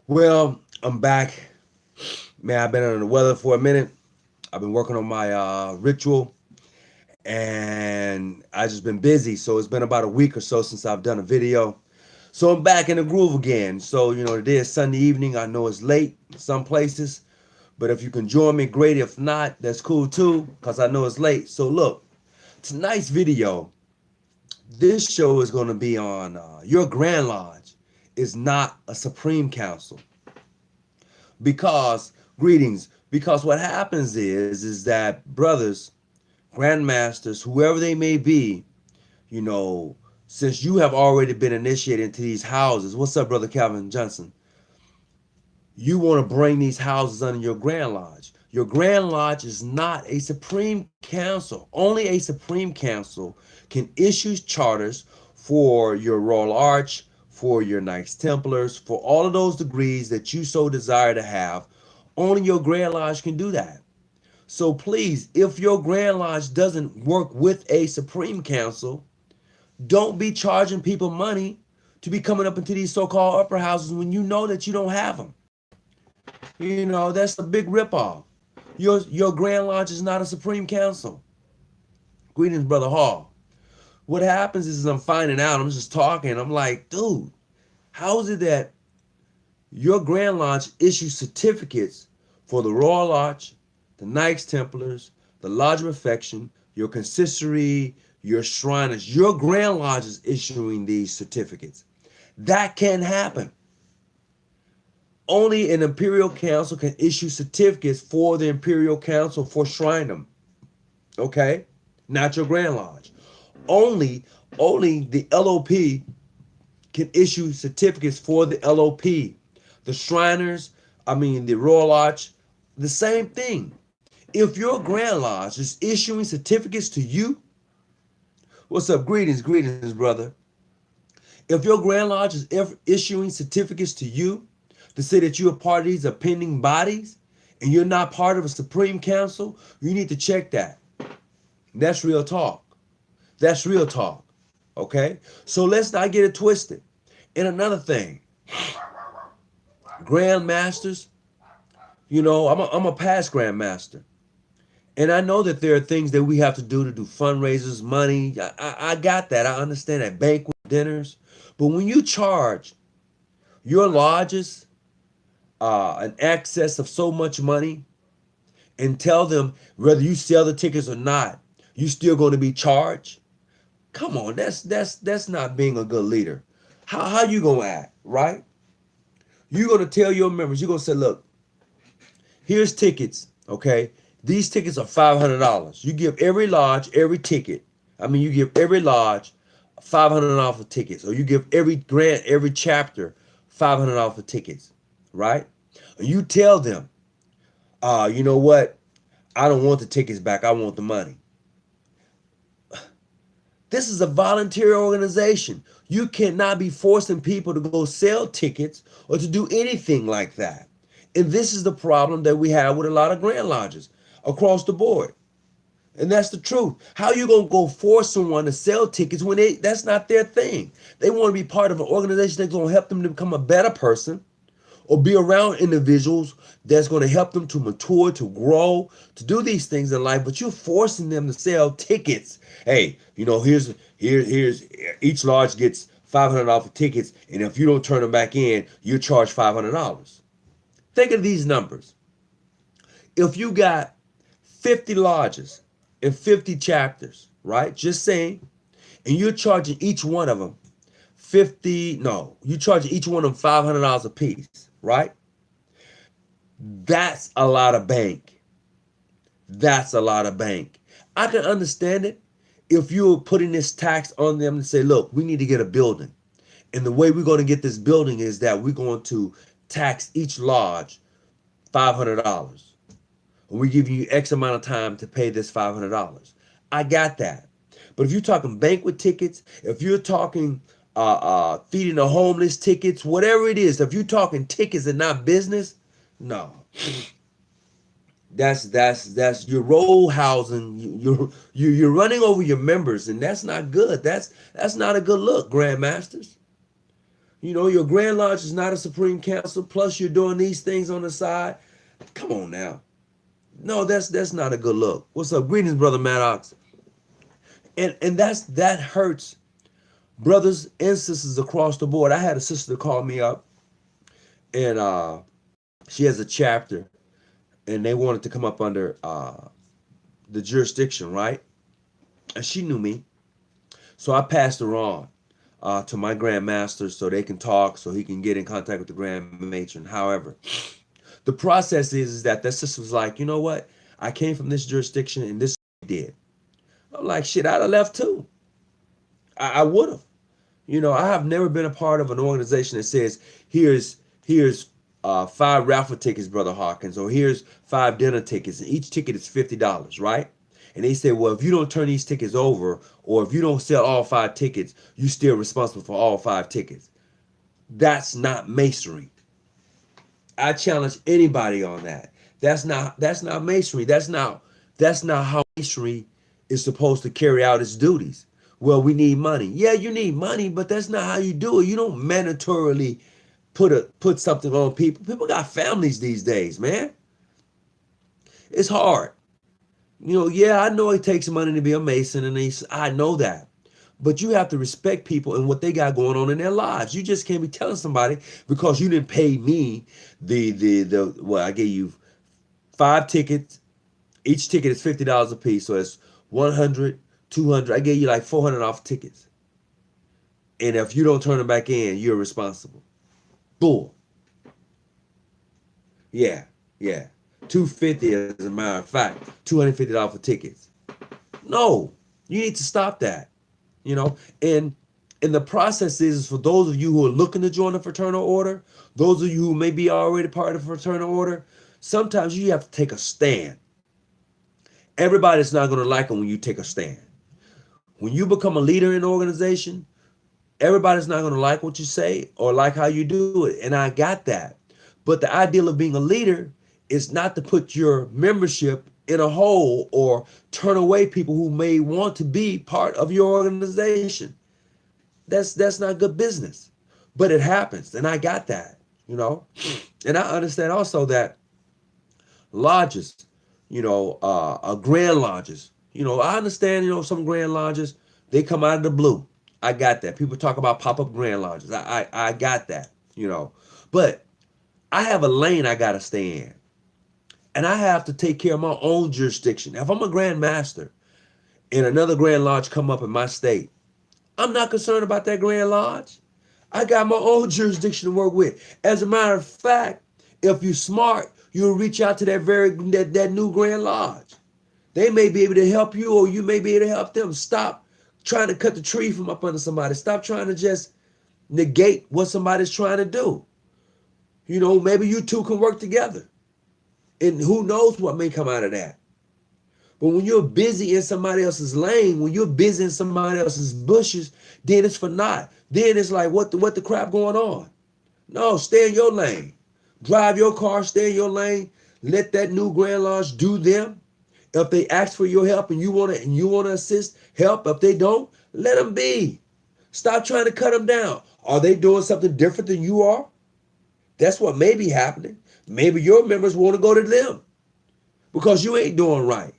Well, I'm back. Man, I've been under the weather for a minute. I've been working on my ritual and I just been busy. So it's been about a week or so since I've done a video. So I'm back in the groove again. So, today is Sunday evening. I know it's late in some places, but if you can join me, great. If not, that's cool too, because I know it's late. So look, tonight's video, this show is going to be on your Grand Lodge is not a Supreme Council. Because because what happens is that brothers, grandmasters, whoever they may be, you know since you have already been initiated into these houses, what's up, brother Calvin Johnson, you want to bring these houses under your Grand Lodge. Your Grand Lodge is not a Supreme Council. Only a Supreme Council can issue charters for your Royal Arch, for your Knights Templars, for all of those degrees that you so desire to have. Only your Grand Lodge can do that. So please, if your Grand Lodge doesn't work with a Supreme Council, don't be charging people money to be coming up into these so-called upper houses when you know that you don't have them. That's a big ripoff. Your Grand Lodge is not a Supreme Council. Greetings, Brother Hall. What happens is I'm finding out, I'm just talking, I'm like, dude, how is it that your Grand Lodge issues certificates for the Royal Arch, the Knights Templars, the Lodge of Affection, your consistory, your Shriners? Your Grand Lodge is issuing these certificates. That can happen. Only an Imperial Council can issue certificates for the Imperial Council for Shrinedom. Okay? Not your Grand Lodge. Only the LOP can issue certificates for the LOP. The Shriners, the Royal Arch, the same thing. If your Grand Lodge is issuing certificates to you, what's up? Greetings, brother. If your Grand Lodge is issuing certificates to you to say that you're part of these appending bodies and you're not part of a Supreme Council, you need to check that. That's real talk. That's real talk. Okay? So let's not get it twisted. And another thing, Grand Masters, I'm a past Grand Master. And I know that there are things that we have to do fundraisers, money. I got that. I understand that. Banquet dinners. But when you charge your lodges an excess of so much money and tell them whether you sell the tickets or not, you still going to be charged. Come on, that's not being a good leader. How you gonna act, right? You're gonna tell your members, you're gonna say, look, here's tickets, okay? These tickets are $500. You give every lodge every ticket. You give every lodge $500 for tickets, or you give every grant, every chapter $500 for tickets, right? You tell them, you know what? I don't want the tickets back. I want the money. This is a voluntary organization. You cannot be forcing people to go sell tickets or to do anything like that. And this is the problem that we have with a lot of Grand Lodges across the board. And that's the truth. How you going to go force someone to sell tickets when that's not their thing? They want to be part of an organization that's going to help them to become a better person, or be around individuals that's going to help them to mature, to grow, to do these things in life. But you're forcing them to sell tickets. Hey, here's each lodge gets $500 for tickets, and if you don't turn them back in, you're charged $500. Think of these numbers. If you got 50 lodges and 50 chapters, right? Just saying, and you're charging each one of them you're charging each one of them $500 a piece, right? That's a lot of bank. That's a lot of bank. I can understand it if you're putting this tax on them and say, look, we need to get a building. And the way we're going to get this building is that we're going to tax each lodge $500. And we're giving you X amount of time to pay this $500. I got that. But if you're talking banquet tickets, if you're talking feeding the homeless tickets, whatever it is, if you're talking tickets and not business, no. That's your role housing. You're running over your members, and that's not good. That's not a good look, Grandmasters. Your Grand Lodge is not a Supreme Council, plus you're doing these things on the side. Come on now. No, that's not a good look. What's up? Greetings, Brother Maddox. And that hurts brothers and sisters across the board. I had a sister call me up, and she has a chapter, and they wanted to come up under the jurisdiction, right? And she knew me. So I passed her on to my Grand Master so they can talk, so he can get in contact with the Grand Matron. However, the process is that sister was like, you know what? I came from this jurisdiction and this did. I'm like, shit, I'd have left too. I would have. I have never been a part of an organization that says, here's 5 raffle tickets, Brother Hawkins, or here's 5 dinner tickets, and each ticket is $50, right? And they say, well, if you don't turn these tickets over, or if you don't sell all 5 tickets, you're still responsible for all 5 tickets. That's not masonry. I challenge anybody on that. That's not masonry. That's not how masonry is supposed to carry out its duties. Well, we need money. Yeah, you need money, but that's not how you do it. You don't mandatorily put something on people. People got families these days, man. It's hard. Yeah, I know it takes money to be a Mason, and I know that. But you have to respect people and what they got going on in their lives. You just can't be telling somebody because you didn't pay me I gave you 5 tickets. Each ticket is $50 a piece, so it's 100, 200. I gave you like 400 off tickets. And if you don't turn them back in, you're responsible. Bull. Yeah. 250 as a matter of fact. $250 for tickets. No, you need to stop that. And the process is for those of you who are looking to join a fraternal order, those of you who may be already part of a fraternal order, sometimes you have to take a stand. Everybody's not going to like it when you take a stand. When you become a leader in an organization, everybody's not going to like what you say or like how you do it. And I got that. But the ideal of being a leader is not to put your membership in a hole or turn away people who may want to be part of your organization. That's not good business. But it happens. And I got that, And I understand also that lodges, grand lodges, I understand, some grand lodges, they come out of the blue. I got that. People talk about pop-up grand lodges. I got that, But I have a lane I got to stay in. And I have to take care of my own jurisdiction. If I'm a Grand Master and another Grand Lodge come up in my state, I'm not concerned about that Grand Lodge. I got my own jurisdiction to work with. As a matter of fact, if you're smart, you'll reach out to that new Grand Lodge. They may be able to help you, or you may be able to help them. Stop trying to cut the tree from up under somebody. Stop trying to just negate what somebody's trying to do. Maybe you two can work together. And who knows what may come out of that. But when you're busy in somebody else's lane, when you're busy in somebody else's bushes, then it's for naught. Then it's like, what the crap going on? No, stay in your lane. Drive your car, stay in your lane. Let that new Grand Lodge do them. If they ask for your help and you want to assist, help. If they don't, let them be. Stop trying to cut them down. Are they doing something different than you are? That's what may be happening. Maybe your members want to go to them because you ain't doing right.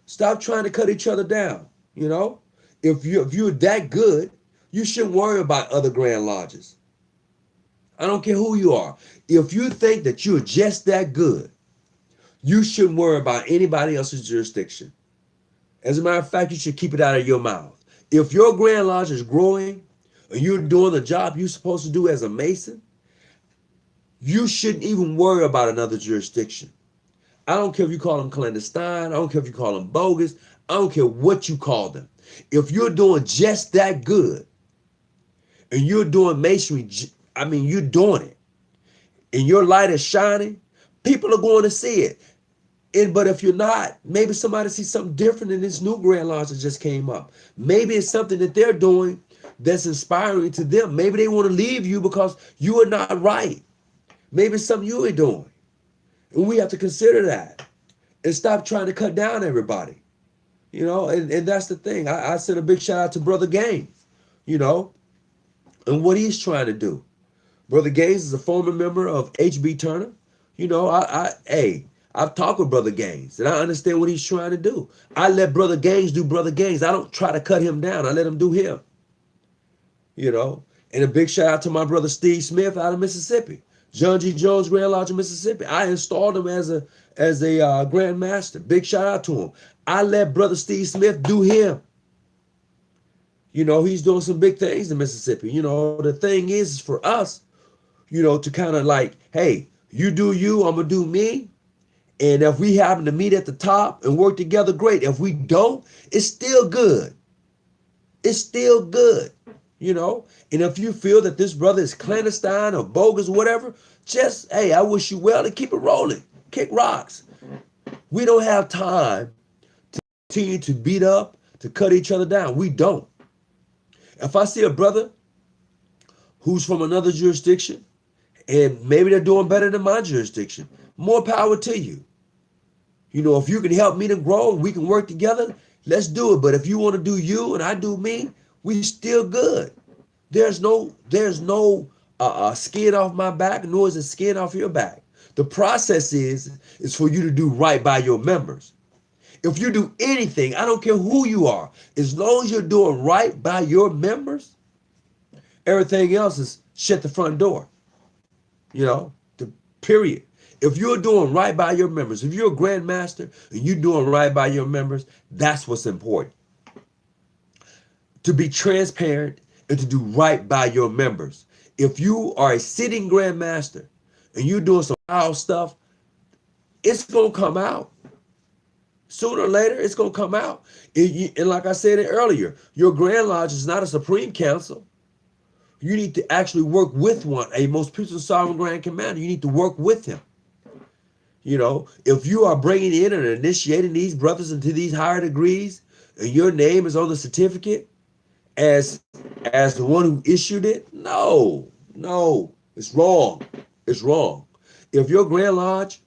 Stop trying to cut each other down. If you're that good, you shouldn't worry about other Grand Lodges. I don't care who you are. If you think that you're just that good, you shouldn't worry about anybody else's jurisdiction. As a matter of fact, you should keep it out of your mouth. If your Grand Lodge is growing and you're doing the job you're supposed to do as a Mason, you shouldn't even worry about another jurisdiction. I don't care if you call them clandestine. I don't care if you call them bogus. I don't care what you call them. If you're doing just that good and you're doing masonry, you're doing it and your light is shining, people are going to see it. But if you're not, maybe somebody sees something different in this new Grand Lodge that just came up. Maybe it's something that they're doing that's inspiring to them. Maybe they want to leave you because you are not right. Maybe it's something you ain't doing. And we have to consider that and stop trying to cut down everybody. And that's the thing. I sent a big shout out to Brother Gaines. and what he's trying to do. Brother Gaines is a former member of HB Turner. You know, I've talked with Brother Gaines, and I understand what he's trying to do. I let Brother Gaines do Brother Gaines. I don't try to cut him down. I let him do him. You know, and a big shout out to my brother Steve Smith out of Mississippi, John G. Jones Grand Lodge of Mississippi. I installed him as a Grand Master. Big shout out to him. I let Brother Steve Smith do him. You know, he's doing some big things in Mississippi. You know, the thing is for us, you know, to kind of like, hey, you do you, I'm gonna do me. And if we happen to meet at the top and work together, great. If we don't, it's still good. It's still good, you know. And if you feel that this brother is clandestine or bogus or whatever, just, hey, I wish you well and keep it rolling. Kick rocks. We don't have time to continue to beat up, to cut each other down. We don't. If I see a brother who's from another jurisdiction and maybe they're doing better than my jurisdiction, more power to you. You know, if you can help me to grow, we can work together, let's do it. But if you want to do you and I do me, we still good. There's no skin off my back, nor is it skin off your back. The process is for you to do right by your members. If you do anything, I don't care who you are, as long as you're doing right by your members, everything else is shut the front door. You know, period. If you're doing right by your members, if you're a Grand Master and you're doing right by your members, that's what's important. To be transparent and to do right by your members. If you are a sitting Grand Master and you're doing some foul stuff, it's going to come out. Sooner or later, it's going to come out. And like I said earlier, your Grand Lodge is not a Supreme Council. You need to actually work with one, a most peaceful sovereign Grand Commander. You need to work with him. You know, if you are bringing in and initiating these brothers into these higher degrees, and your name is on the certificate as the one who issued it, no, it's wrong. It's wrong. If your Grand Lodge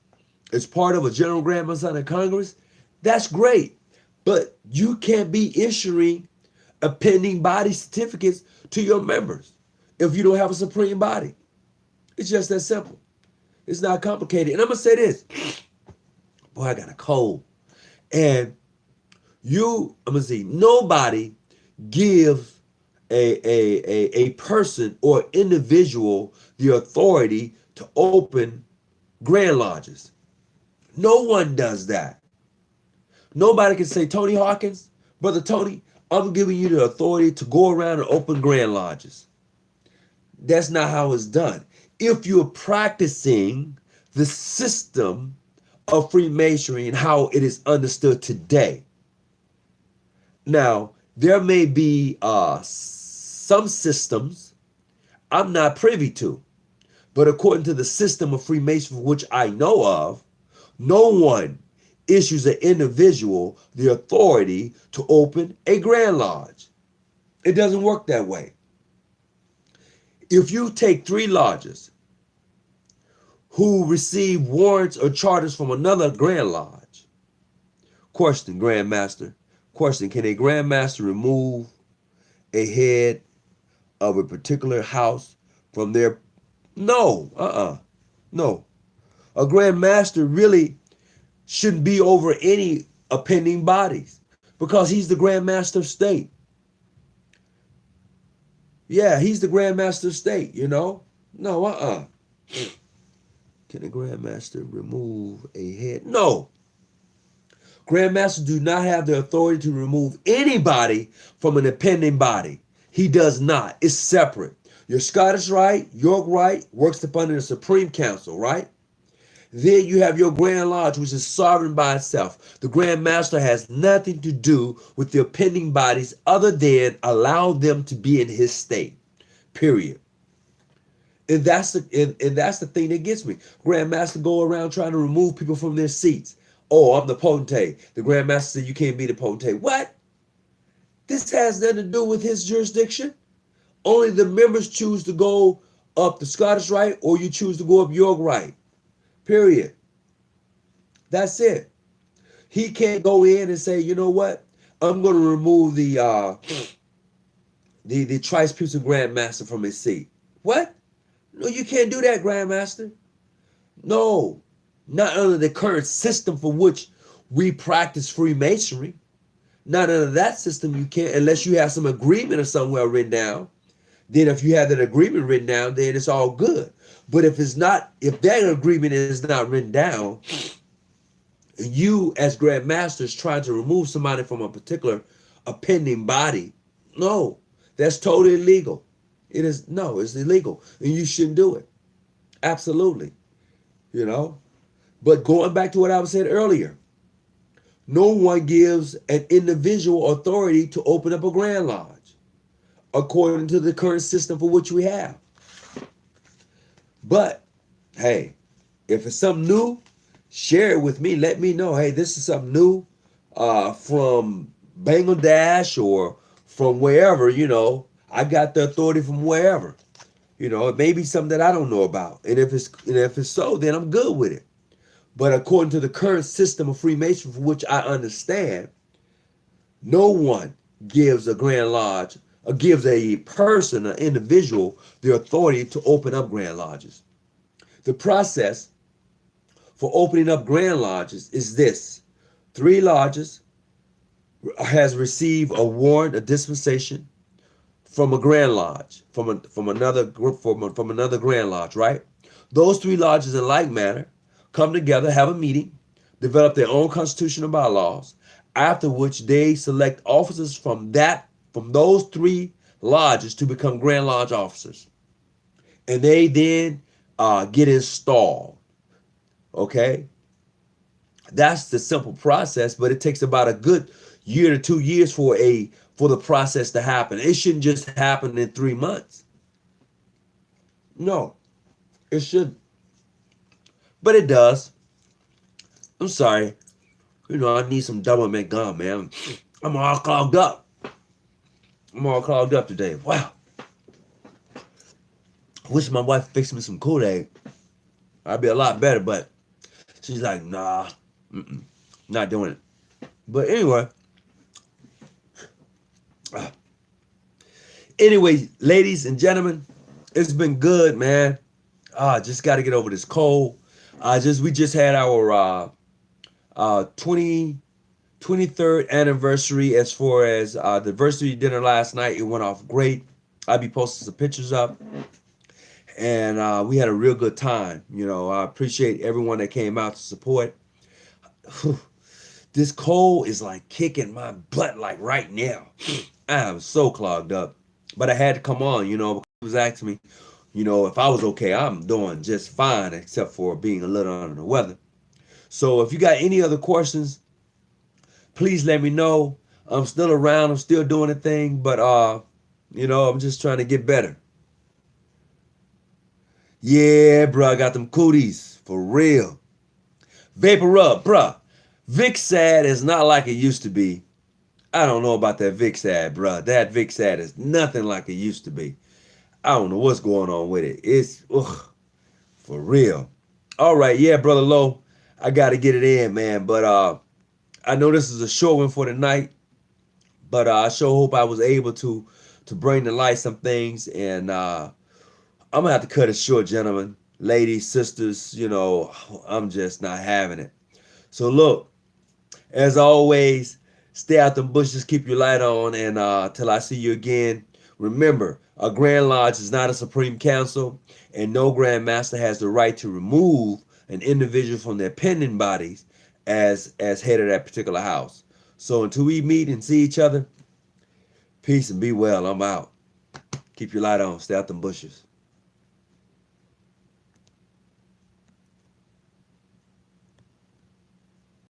is part of a General Grand Masonic Congress, that's great. But you can't be issuing appending body certificates to your members if you don't have a supreme body. It's just that simple. It's not complicated. And I'm going to say this. Boy, I got a cold. And I'm going to say, nobody gives a person or individual the authority to open Grand Lodges. No one does that. Nobody can say, Tony Hawkins, Brother Tony, I'm giving you the authority to go around and open Grand Lodges. That's not how it's done. If you're practicing the system of Freemasonry and how it is understood today. Now, there may be some systems I'm not privy to, but according to the system of Freemasonry, which I know of, no one issues an individual the authority to open a Grand Lodge. It doesn't work that way. If you take 3 lodges who receive warrants or charters from another Grand Lodge, question, Grand Master, question, can a Grand Master remove a head of a particular house from their? No, no. A Grand Master really shouldn't be over any appending bodies because he's the Grand Master of State. Yeah, he's the Grand Master of State, you know? No, Can a Grand Master remove a head? No. Grand Masters do not have the authority to remove anybody from an appending body. He does not. It's separate. Your Scottish Rite, York Rite works upon the Supreme Council, right? Then you have your Grand Lodge, which is sovereign by itself. The Grand Master has nothing to do with the appending bodies other than allow them to be in his state, period. And that's the thing that gets me. Grand Master go around trying to remove people from their seats. Oh, I'm the potentate. The Grand Master said you can't be the potentate. What? This has nothing to do with his jurisdiction. Only the members choose to go up the Scottish Rite or you choose to go up York Rite. Period. That's it. He can't go in and say, you know what? I'm going to remove the the Trice-Pearson Grandmaster from his seat. What? No, you can't do that, Grandmaster. No, not under the current system for which we practice Freemasonry. Not under that system, you can't, unless you have some agreement or somewhere written down. Then if you have that agreement written down, then it's all good. But if it's not, if that agreement is not written down, you as Grandmasters trying to remove somebody from a particular appending body, no, that's totally illegal. It is, no, it's illegal. And you shouldn't do it. Absolutely. You know? But going back to what I was saying earlier, no one gives an individual authority to open up a Grand Lodge, according to the current system for which we have. But, hey, if it's something new, share it with me. Let me know, hey, this is something new from Bangladesh or from wherever, you know. I got the authority from wherever. You know, it may be something that I don't know about. And if it's so, then I'm good with it. But according to the current system of Freemasonry, for which I understand, no one gives a Grand Lodge or gives a person, an individual, the authority to open up Grand Lodges. The process for opening up Grand Lodges is this. 3 lodges has received a warrant, a dispensation from a Grand Lodge, from another Grand Lodge, right? Those 3 lodges in like manner come together, have a meeting, develop their own constitutional bylaws, after which they select officers from those 3 lodges to become Grand Lodge officers. And they then get installed. Okay? That's the simple process, but it takes about a good year to 2 years for the process to happen. It shouldn't just happen in 3 months. No, it shouldn't. But it does. I'm sorry. You know, I need some double mint gum, man. I'm all clogged up. I'm all clogged up today. Wow. I wish my wife fixed me some Kool-Aid. I'd be a lot better, but she's like, nah, not doing it. But anyway. Anyway, ladies and gentlemen, it's been good, man. Just got to get over this cold. We just had our 23rd anniversary as far as the anniversary dinner last night. It went off great. I'll be posting some pictures up. And we had a real good time. You know, I appreciate everyone that came out to support. This cold is like kicking my butt like right now. I am so clogged up. But I had to come on, you know, because he was asking me, you know, if I was okay. I'm doing just fine, except for being a little under the weather. So if you got any other questions, please let me know. I'm still around. I'm still doing the thing. But, you know, I'm just trying to get better. Yeah, bro, I got them cooties. For real. Vapor Rub, bruh. Vixad is not like it used to be. I don't know about that Vixad, bruh. That Vixad is nothing like it used to be. I don't know what's going on with it. It's, for real. All right, yeah, Brother Lowe. I got to get it in, man. But I know this is a short one for tonight. But I sure hope I was able to bring to light some things. And I'm going to have to cut it short, gentlemen. Ladies, sisters, you know, I'm just not having it. So look, as always, stay out them bushes, keep your light on, and till I see you again, remember, a Grand Lodge is not a Supreme Council, and no Grand Master has the right to remove an individual from their pending bodies as head of that particular house. So until we meet and see each other, peace and be well. I'm out. Keep your light on. Stay out them bushes.